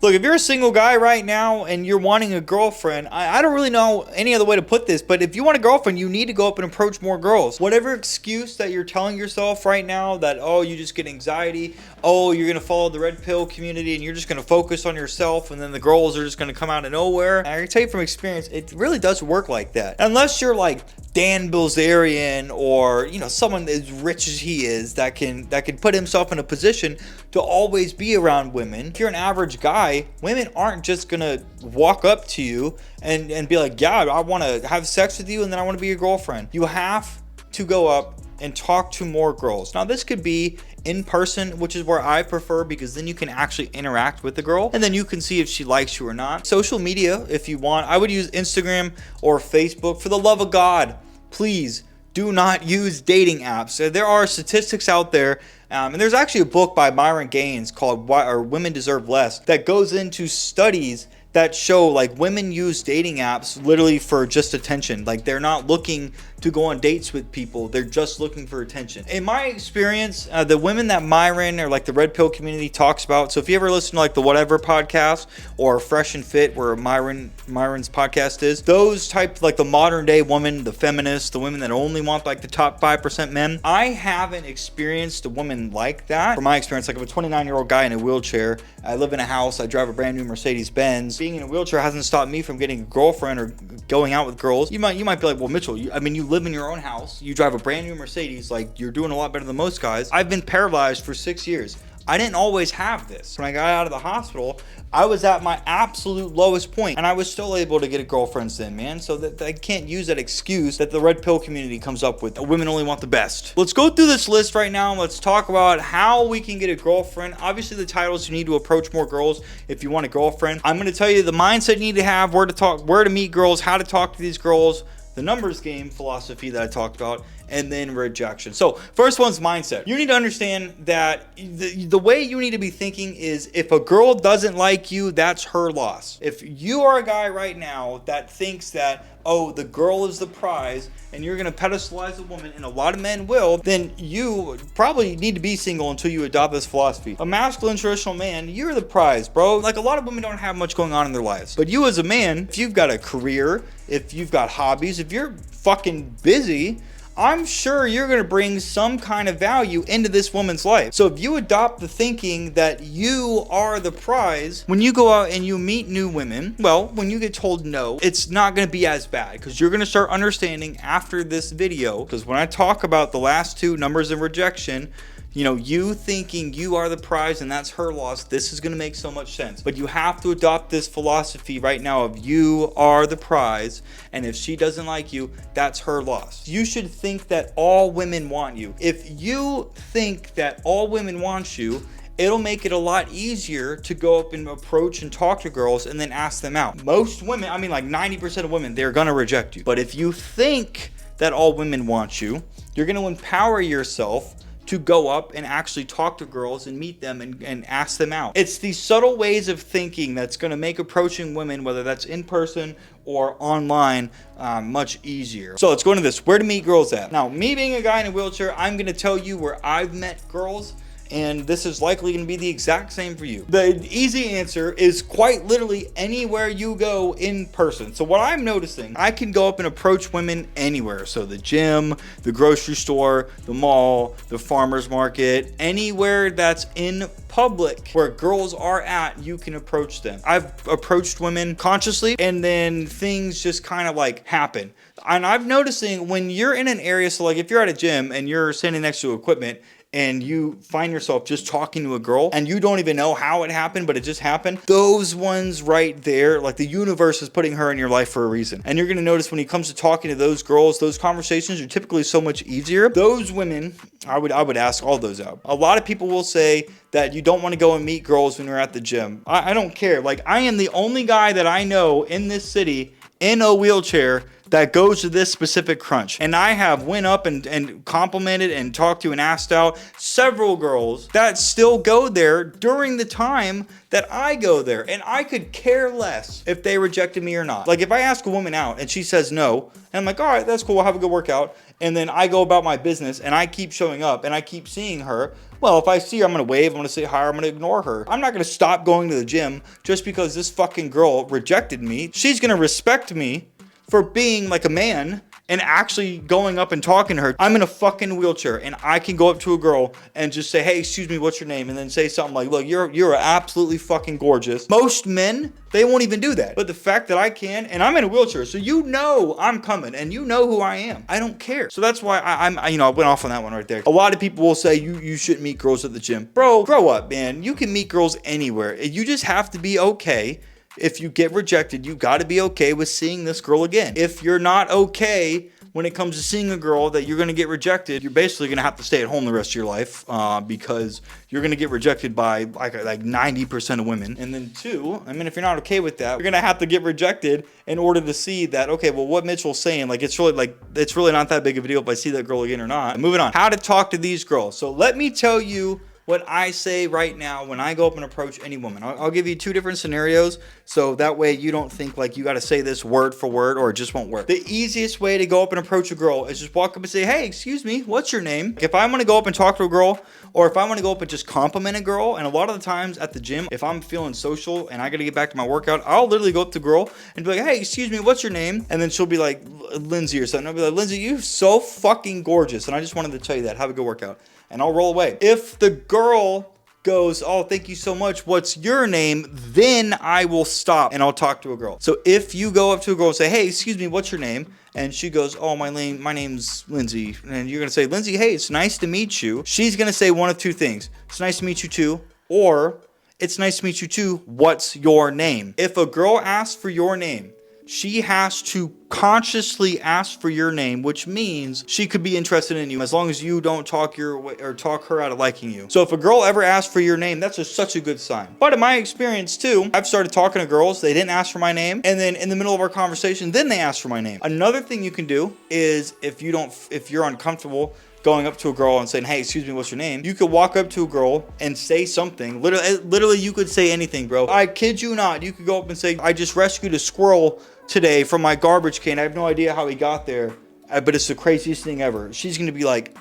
Look, if you're a single guy right now and you're wanting a girlfriend, I don't really know any other way to put this, but if you want a girlfriend, you need to go up and approach more girls. Whatever excuse that you're telling yourself right now that, oh, you just get anxiety, oh, you're going to follow the red pill community and you're just going to focus on yourself and then the girls are just going to come out of nowhere. And I can tell you from experience, it really does work like that. Unless you're like Dan Bilzerian or, you know, someone as rich as he is that can put himself in a position to always be around women. If you're an average guy, women aren't just gonna walk up to you and be like, yeah, I want to have sex with you and then I want to be your girlfriend. You have to go up and talk to more girls. Now this could be in person, which is where I prefer, because then you can actually interact with the girl and then you can see if she likes you or not. Social media, if you want, I would use Instagram or Facebook. For the love of God, please do not use dating apps. There are statistics out there, and there's actually a book by Myron Gaines called Why Women Deserve Less that goes into studies that show like women use dating apps literally for just attention. Like they're not looking to go on dates with people, they're just looking for attention. In my experience, the women that Myron or like the red pill community talks about, so if you ever listen to like the Whatever podcast or Fresh and Fit where Myron's podcast is, those type, like the modern day woman, the feminists, the women that only want like the top 5% men, I haven't experienced a woman like that. From my experience, like I'm a 29-year-old guy in a wheelchair, I live in a house, I drive a brand new Mercedes Benz. Being in a wheelchair hasn't stopped me from getting a girlfriend or going out with girls. You might be like, well, Mitchell, you live in your own house, you drive a brand new Mercedes, like you're doing a lot better than most guys. I've been paralyzed for 6 years. I didn't always have this. When I got out of the hospital, I was at my absolute lowest point and I was still able to get a girlfriend then, man. So that I can't use that excuse that the red pill community comes up with. Women only want the best. Let's go through this list right now and let's talk about how we can get a girlfriend. Obviously the titles, you need to approach more girls if you want a girlfriend. I'm going to tell you the mindset you need to have, where to meet girls, how to talk to these girls, the numbers game philosophy that I talked about, and then rejection. So first one's mindset. You need to understand that the way you need to be thinking is if a girl doesn't like you, that's her loss. If you are a guy right now that thinks that, oh, the girl is the prize and you're going to pedestalize a woman, and a lot of men will, then you probably need to be single until you adopt this philosophy. A masculine traditional man, you're the prize, bro. Like a lot of women don't have much going on in their lives. But you as a man, if you've got a career, if you've got hobbies, if you're fucking busy, I'm sure you're going to bring some kind of value into this woman's life. So if you adopt the thinking that you are the prize, when you go out and you meet new women, well, when you get told no, it's not going to be as bad, because you're going to start understanding after this video, because when I talk about the last two, numbers and rejection, you know, you thinking you are the prize and that's her loss, this is going to make so much sense. But you have to adopt this philosophy right now of you are the prize, and if she doesn't like you, that's her loss. You should think that all women want you. If you think that all women want you, it'll make it a lot easier to go up and approach and talk to girls and then ask them out. Most women, I mean like 90% of women, they're going to reject you. But if you think that all women want you, you're going to empower yourself to go up and actually talk to girls and meet them and ask them out. It's these subtle ways of thinking that's going to make approaching women, whether that's in person or online, much easier. So let's go into this. Where to meet girls at? Now, me being a guy in a wheelchair, I'm going to tell you where I've met girls, and this is likely going to be the exact same for you. The easy answer is quite literally anywhere you go in person. So what I'm noticing, I can go up and approach women anywhere. So the gym, the grocery store, the mall, the farmer's market, anywhere that's in public where girls are at, you can approach them. I've approached women consciously and then things just kind of like happen. And I'm noticing when you're in an area, so like if you're at a gym and you're standing next to equipment and you find yourself just talking to a girl and you don't even know how it happened, but it just happened, those ones right there, like the universe is putting her in your life for a reason. And you're going to notice when it comes to talking to those girls, those conversations are typically so much easier. Those women, I would ask all those out. A lot of people will say that you don't want to go and meet girls when you're at the gym. I don't care. Like I am the only guy that I know in this city in a wheelchair that goes to this specific crunch. And I have went up and complimented and talked to and asked out several girls that still go there during the time that I go there. And I could care less if they rejected me or not. Like if I ask a woman out and she says no, and I'm like, all right, that's cool, have a good workout. And then I go about my business and I keep showing up and I keep seeing her. Well, if I see her, I'm going to wave, I'm going to say hi, I'm going to ignore her. I'm not going to stop going to the gym just because this fucking girl rejected me. She's going to respect me for being like a man and actually going up and talking to her. I'm in a fucking wheelchair and I can go up to a girl and just say, hey, excuse me, what's your name? And then say something like, look, you're absolutely fucking gorgeous. Most men, they won't even do that. But the fact that I can, and I'm in a wheelchair, so you know I'm coming and you know who I am. I don't care. So that's why I went off on that one right there. A lot of people will say you shouldn't meet girls at the gym. Bro, grow up, man. You can meet girls anywhere. You just have to be okay. If you get rejected, you got to be okay with seeing this girl again. If you're not okay when it comes to seeing a girl that you're going to get rejected, you're basically going to have to stay at home the rest of your life because you're going to get rejected by like 90% of women. And then two, I mean, if you're not okay with that, you're going to have to get rejected in order to see that, okay, well, what Mitchell's saying, it's really not that big of a deal if I see that girl again or not. And moving on, how to talk to these girls. So let me tell you what I say right now when I go up and approach any woman. I'll give you two different scenarios so that way you don't think like you got to say this word for word or it just won't work. The easiest way to go up and approach a girl is just walk up and say, hey, excuse me, what's your name? If I'm going to go up and talk to a girl or if I want to go up and just compliment a girl, and a lot of the times at the gym, if I'm feeling social and I got to get back to my workout, I'll literally go up to a girl and be like, hey, excuse me, what's your name? And then she'll be like, Lindsay or something. I'll be like, Lindsay, you're so fucking gorgeous. And I just wanted to tell you that. Have a good workout. And I'll roll away. If the girl goes, oh, thank you so much, what's your name? Then I will stop and I'll talk to a girl. So if you go up to a girl and say, hey, excuse me, what's your name? And she goes, oh, my name's Lindsay. And you're going to say, Lindsay, hey, it's nice to meet you. She's going to say one of two things. It's nice to meet you too. Or it's nice to meet you too. What's your name? If a girl asks for your name, she has to consciously ask for your name, which means she could be interested in you as long as you don't talk her out of liking you. So if a girl ever asks for your name, that's just such a good sign. But in my experience too, I've started talking to girls, they didn't ask for my name, and then in the middle of our conversation, then they ask for my name. Another thing you can do is if you're uncomfortable going up to a girl and saying, hey, excuse me, what's your name? You could walk up to a girl and say something. Literally, you could say anything, bro. I kid you not. You could go up and say, I just rescued a squirrel today from my garbage can. I have no idea how he got there, but it's the craziest thing ever. She's going to be like,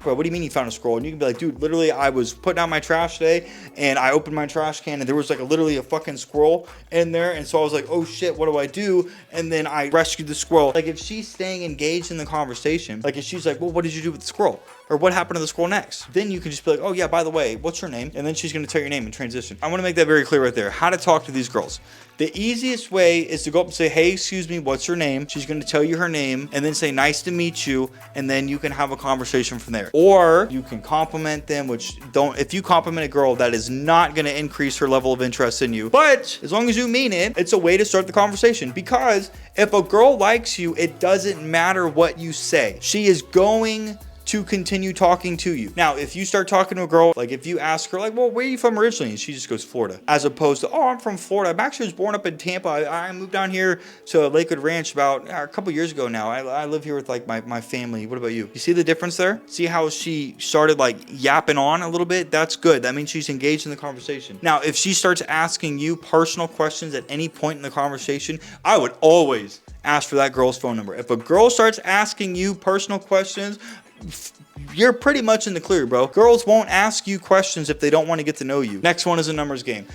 bro, what do you mean you found a squirrel? And you can be like, dude, literally, I was putting out my trash today, and I opened my trash can, and there was literally a fucking squirrel in there, and so I was like, oh shit, what do I do? And then I rescued the squirrel. Like, if she's staying engaged in the conversation, like if she's like, well, what did you do with the squirrel? Or what happened to the squirrel next? Then you can just be like, oh yeah, by the way, what's your name? And then she's going to tell your name in transition. I want to make that very clear right there. How to talk to these girls. The easiest way is to go up and say, hey, excuse me, what's your name? She's going to tell you her name and then say, nice to meet you. And then you can have a conversation from there. Or you can compliment them, if you compliment a girl, that is not going to increase her level of interest in you. But as long as you mean it, it's a way to start the conversation. Because if a girl likes you, it doesn't matter what you say. She is going to continue talking to you. Now, if you start talking to a girl, like if you ask her, like, well, where are you from originally? And she just goes, Florida. As opposed to, oh, I'm from Florida. I was born up in Tampa. I moved down here to Lakewood Ranch about a couple years ago now. I live here with my family. What about you? You see the difference there? See how she started yapping on a little bit? That's good. That means she's engaged in the conversation. Now, if she starts asking you personal questions at any point in the conversation, I would always ask for that girl's phone number. If a girl starts asking you personal questions, you're pretty much in the clear, bro. Girls won't ask you questions if they don't want to get to know you. Next one is a numbers game.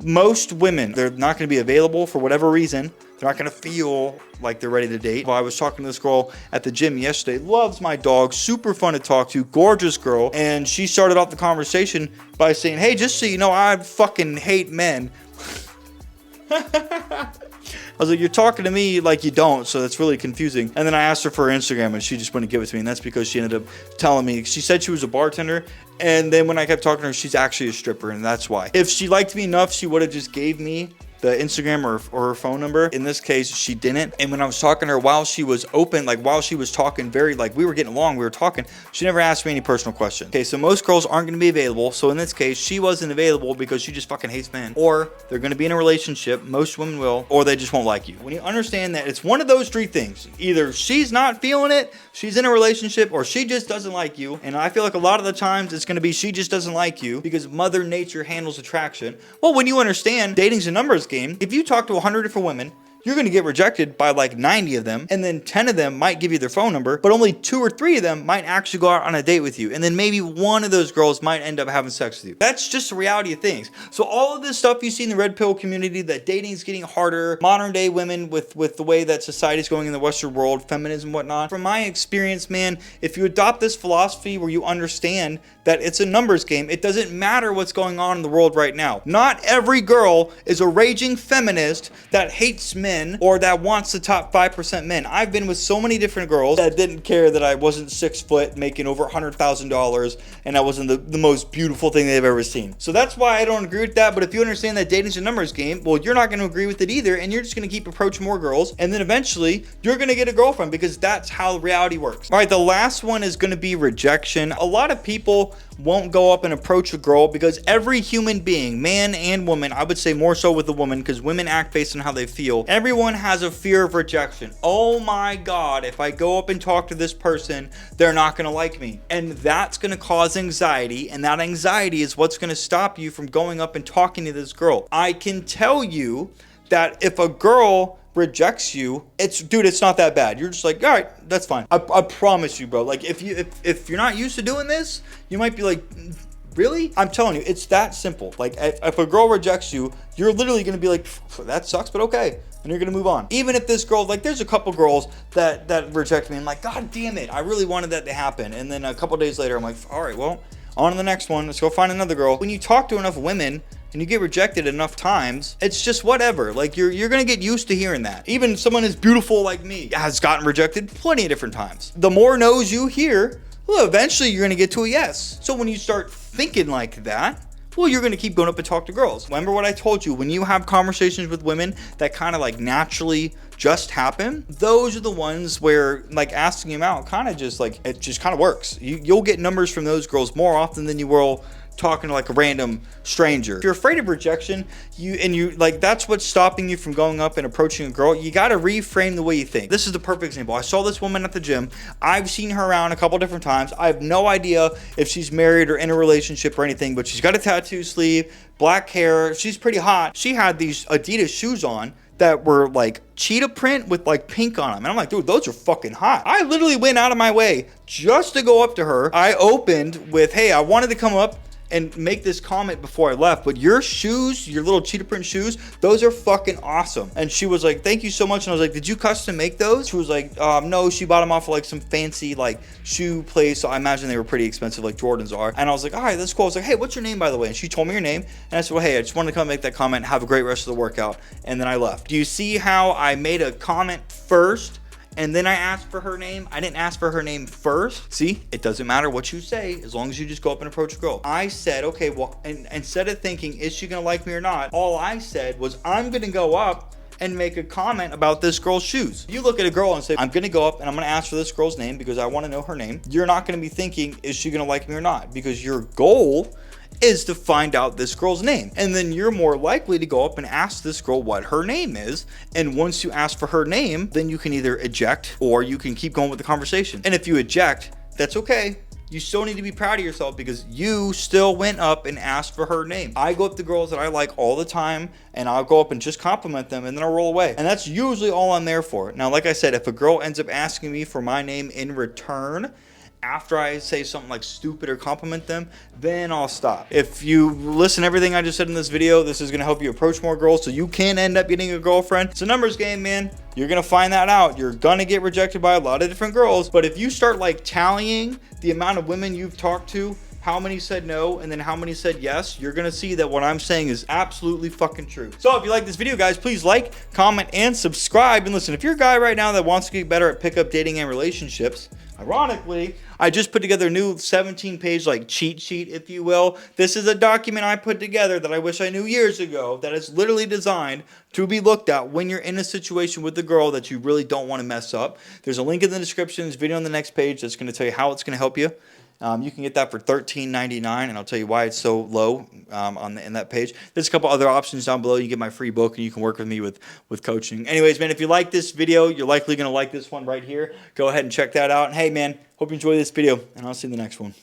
Most women, they're not going to be available for whatever reason. They're not going to feel like they're ready to date. Well, I was talking to this girl at the gym yesterday. Loves my dog. Super fun to talk to. Gorgeous girl. And she started off the conversation by saying, hey, just so you know, I fucking hate men. I was like, you're talking to me like you don't, so that's really confusing. And then I asked her for her Instagram, and she just wouldn't give it to me. And that's because she ended up telling me, she said she was a bartender. And then when I kept talking to her, she's actually a stripper, and that's why. If she liked me enough, she would have just gave me the Instagram or her phone number. In this case, she didn't. And when I was talking to her while she was open, like while she was talking very, like we were getting along, we were talking, she never asked me any personal questions. Okay, so most girls aren't going to be available. So in this case, she wasn't available because she just fucking hates men. Or they're going to be in a relationship, most women will, or they just won't like you. When you understand that it's one of those three things, either she's not feeling it, she's in a relationship, or she just doesn't like you. And I feel like a lot of the times it's going to be she just doesn't like you because Mother Nature handles attraction. Well, when you understand dating's a numbers game, if you talk to 100 different women, you're going to get rejected by like 90 of them, and then 10 of them might give you their phone number, but only 2 or 3 of them might actually go out on a date with you, and then maybe one of those girls might end up having sex with you. That's just the reality of things. So all of this stuff you see in the red pill community, that dating is getting harder, modern day women with the way that society is going in the Western world, feminism, whatnot. From my experience, man, if you adopt this philosophy where you understand that it's a numbers game, it doesn't matter what's going on in the world right now. Not every girl is a raging feminist that hates men or that wants the top 5% men. I've been with so many different girls that didn't care that I wasn't 6 foot making over $100,000 and I wasn't the most beautiful thing they've ever seen. So that's why I don't agree with that. But if you understand that dating's a numbers game, well, you're not going to agree with it either, and you're just going to keep approaching more girls, and then eventually you're going to get a girlfriend because that's how reality works. All right, the last one is going to be rejection. A lot of people won't go up and approach a girl because every human being, man and woman, I would say more so with the woman because women act based on how they feel. Everyone has a fear of rejection. Oh my God, if I go up and talk to this person, they're not going to like me. And that's going to cause anxiety, and that anxiety is what's going to stop you from going up and talking to this girl. I can tell you that if a girl rejects you, it's not that bad. You're just like, all right, that's fine. I promise you, bro. Like if you're not used to doing this, you might be like, really? I'm telling you, it's that simple. Like if a girl rejects you, you're literally gonna be like, that sucks, but okay. And you're gonna move on. Even if this girl, like there's a couple girls that reject me and like, God damn it, I really wanted that to happen. And then a couple days later, I'm like, all right, well, on to the next one. Let's go find another girl. When you talk to enough women and you get rejected enough times, it's just whatever. Like you're gonna get used to hearing that. Even someone as beautiful like me has gotten rejected plenty of different times. The more no's you hear, well, eventually you're gonna get to a yes. So when you start thinking like that, well, you're gonna keep going up and talk to girls. Remember what I told you, when you have conversations with women that kind of like naturally just happen, those are the ones where like asking them out kind of just like, it just kind of works. You'll get numbers from those girls more often than you will talking to like a random stranger. If you're afraid of rejection, you like, that's what's stopping you from going up and approaching a girl. You got to reframe the way you think. This is the perfect example. I saw this woman at the gym. I've seen her around a couple different times. I have no idea if she's married or in a relationship or anything, but she's got a tattoo sleeve, black hair. She's pretty hot. She had these Adidas shoes on that were like cheetah print with like pink on them. And I'm like, dude, those are fucking hot. I literally went out of my way just to go up to her. I opened with, hey, I wanted to come up and make this comment before I left, but your shoes, your little cheetah print shoes, those are fucking awesome. And she was like, thank you so much. And I was like, did you custom make those? She was like, no, she bought them off of like some fancy like shoe place. So I imagine they were pretty expensive, like Jordans are. And I was like, all right, that's cool. I was like, hey, what's your name, by the way? And she told me your name. And I said, well, hey, I just wanted to come make that comment. Have a great rest of the workout. And then I left. Do you see how I made a comment first and then I asked for her name? I didn't ask for her name first. See, it doesn't matter what you say as long as you just go up and approach a girl. I said, okay, well, and instead of thinking, is she gonna like me or not? All I said was, I'm gonna go up and make a comment about this girl's shoes. You look at a girl and say, I'm gonna go up and I'm gonna ask for this girl's name because I wanna know her name. You're not gonna be thinking, is she gonna like me or not? Because your goal is to find out this girl's name. And then you're more likely to go up and ask this girl what her name is. And once you ask for her name, then you can either eject or you can keep going with the conversation. And if you eject, that's okay. You still need to be proud of yourself because you still went up and asked for her name. I go up to girls that I like all the time and I'll go up and just compliment them and then I'll roll away. And that's usually all I'm there for. Now, like I said, if a girl ends up asking me for my name in return, after I say something like stupid or compliment them, then I'll stop. If you listen to everything I just said in this video, this is going to help you approach more girls so you can end up getting a girlfriend. It's a numbers game, man. You're going to find that out. You're going to get rejected by a lot of different girls. But if you start like tallying the amount of women you've talked to, how many said no, and then how many said yes, you're gonna see that what I'm saying is absolutely fucking true. So if you like this video, guys, please like, comment, and subscribe. And listen, if you're a guy right now that wants to get better at pickup, dating, and relationships, Ironically, I just put together a new 17-page like cheat sheet, if you will. This is a document I put together that I wish I knew years ago that is literally designed to be looked at when you're in a situation with a girl that you really don't want to mess up. There's a link in the description, there's a video on the next page that's going to tell you how it's going to help you. You can get that for $13.99, and I'll tell you why it's so low in that page. There's a couple other options down below. You get my free book, and you can work with me with coaching. Anyways, man, if you like this video, you're likely going to like this one right here. Go ahead and check that out. And hey, man, hope you enjoy this video, and I'll see you in the next one.